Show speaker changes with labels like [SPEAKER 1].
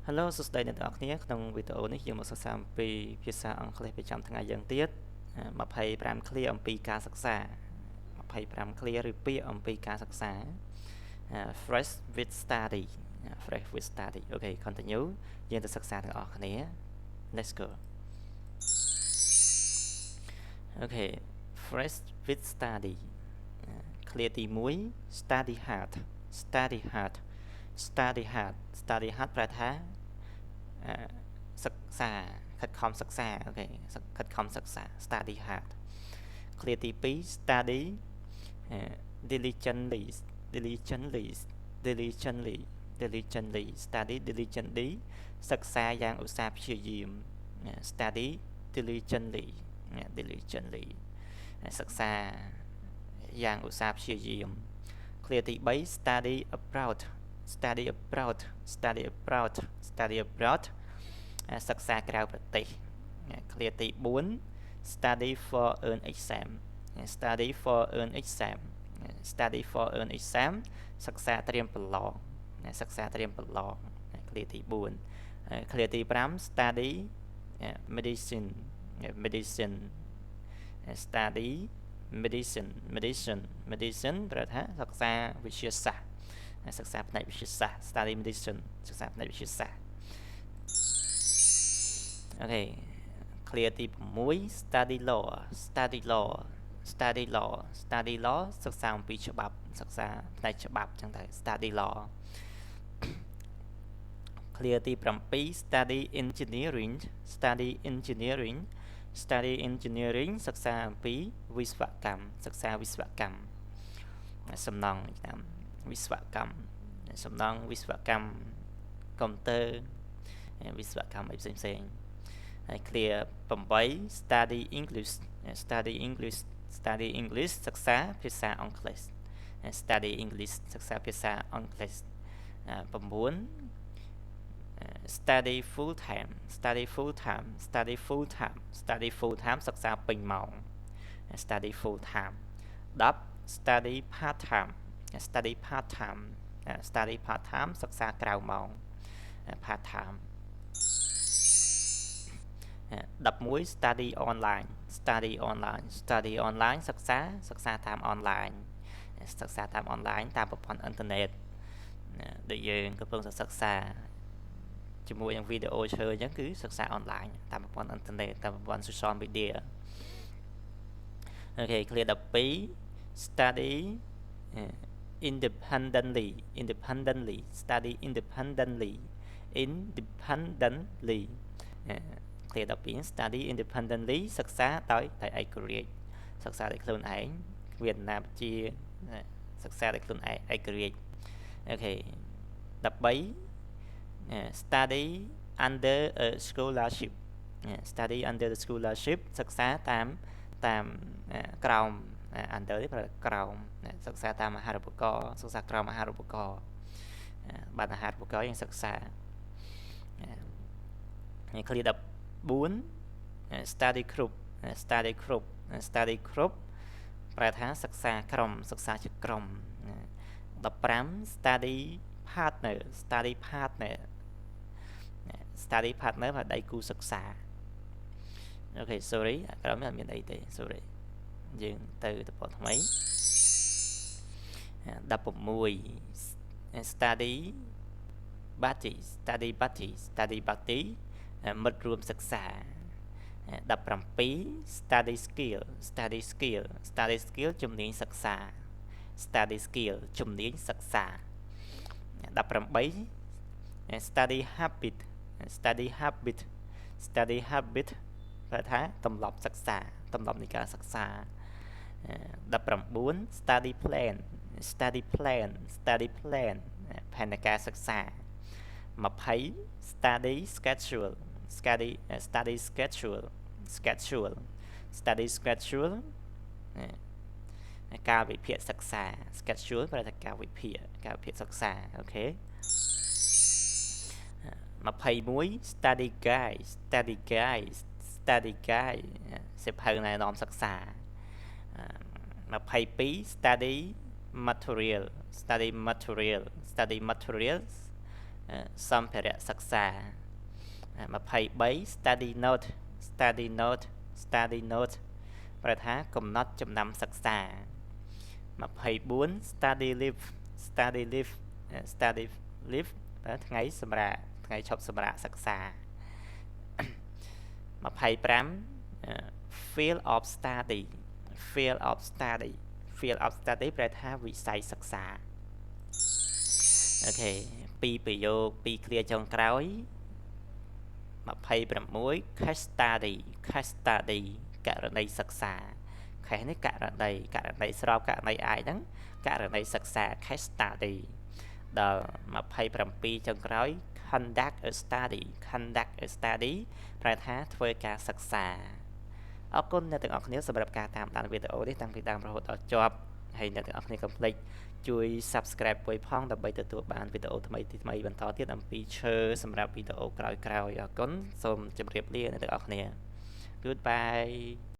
[SPEAKER 1] Hello សួស្តីអ្នកទាំងអស់គ្នាក្នុងវីដេអូនេះយើងមកសិក្សាអំពីភាសាអង់គ្លេសប្រចាំថ្ងៃយ៉ាងទៀត25 clear អំពីការសិក្សា25 clear ឬពាក្យអំពីការសិក្សា fresh with study fresh with study អូខេ continue យើងទៅសិក្សាទាំងអស់គ្នា let's go អូខេ fresh with study clear ទី1 study hard study hard study hard study hard ប្រែថាសិក្សាខិតខំសិក្សាអូខេខិតខំសិក្សា study hard clear ទី2 study diligently diligently diligently diligently study diligently សិក្សាយ៉ាងឧស្សាហ៍ព្យាយាម study diligently diligently សិក្សាយ៉ាងឧស្សាហ៍ព្យាយាម clear ទី3 study abroad study abroad study abroad study abroad សិក្សាក្រៅប្រទេស clear ទី4 study for an exam study for an exam study for an exam សិក្សាត្រៀមប្រឡងសិក្សាត្រៀមប្រឡង clear ទី4 clear ទី5 study medicine medicine study medicine medicine medicine ប្រែថាសិក្សាវិទ្យាសាស្ត្រសិក្សាផ្នែកវិទ្យាសាស្ត្រ study medicine សិក្សាផ្នែកវិទ្យាសាស្ត្រអូខេ clear ទី6 study law study law study law study law សិក្សាអំពីច្បាប់សិក្សាផ្នែកច្បាប់ចឹងទៅ study law clear ទី7 study engineering study engineering study engineering សិក្សាអំពីវិស្វកម្មសិក្សាវិស្វកម្មសំណង់ឆ្នាំវិស្វកម្មសំណង់វិស្វកម្មកុំព្យូទ័រវិស្វកម្មអីផ្សេងៗហើយ clear 8 study English study English study English សិក្សាភាសាអង់គ្លេស study English សិក្សាភាសាអង់គ្លេស9 study full time study full time study full time study full time សិក្សាពេញម៉ោង study full time 10 study part time study part time study part time សិក្សាក្រៅម៉ោង part time 11 study online study online study online សិក្សាតាមអនឡាញសិក្សាតាមអនឡាញតាមប្រព័ន្ធអ៊ីនធឺណិតដែលយើងកំពុងសិក្សាជាមួយនឹងវីដេអូឈើអញ្ចឹងគឺសិក្សាអនឡាញតាមប្រព័ន្ធអ៊ីនធឺណិតតាមប្រព័ន្ធ social media អូខេ clear 12 study independently independently study independently independently clear 12 study independently សិក្សាដោយឯករាជ្យសិក្សាដោយខ្លួនឯងគ្មានណាជាសិក្សាដោយខ្លួនឯងឯករាជ្យអូខេ13 study under a scholarship study under the scholarship សិក្សាតាមក្រោម under នេះប្រែក្រោមសិក្សាតាមមហារូបករណ៍សិក្សាក្រោមមហារូបករណ៍បានមហារូបករណ៍យើងសិក្សា clear 14 study group study group study group ប្រែថាសិក្សាក្រុមសិក្សាជាក្រុម15 study partner study partner study partner ថាដៃគូសិក្សាអូខេ sorry ក្រុមនេះអត់មានអីទេ sorry យើងទៅពណ៌ថ្មី16 study buddy study buddy study buddy មិត្តរួមសិក្សា17 study skill study skill study skill ជំនាញសិក្សា study skill ជំនាញសិក្សា18 study habit study habit study habit ប្រែថាទម្លាប់សិក្សាទម្លាប់នៃការសិក្សា19 study plan study plan study plan ផែនការសិក្សា20 study schedule study schedule schedule study schedule ការវិភាគសិក្សា schedule ប្រែថាការវិភាគសិក្សាអូខេ21 study guide study guide study guide សិភៅណែនាំសិក្សា22 study material study material study materials សម្ភារៈសិក្សា23 study note ប្រែថាកំណត់ចំណាំសិក្សា24 study leave ថ្ងៃសម្រាប់ថ្ងៃឈប់សម្រាកសិក្សា25 field of study ប្រែថាវិស័យសិក្សាអូខេពីប្រយោគពីឃ្លាចុងក្រោយ26 case study ករណីសិក្សា case នេះករណីស្របករណីអាចហ្នឹងករណីសិក្សា case study ដល់27ចុងក្រោយ conduct a study ប្រែថាធ្វើការសិក្សាអរគុណអ្នកទាំងអស់គ្នាសម្រាប់ការតាមដានវីដេអូនេះតាំងពីដើមរហូតដល់ចប់ហើយអ្នកទាំងអស់គ្នាកុំភ្លេចជួយ Subscribe មួយផងដើម្បីទទួលបានវីដេអូថ្មីបន្តទៀតអំពីឈើសម្រាប់វីដេអូក្រោយៗអរគុណសូមជម្រាបលាអ្នកទាំងអស់គ្នា Goodbye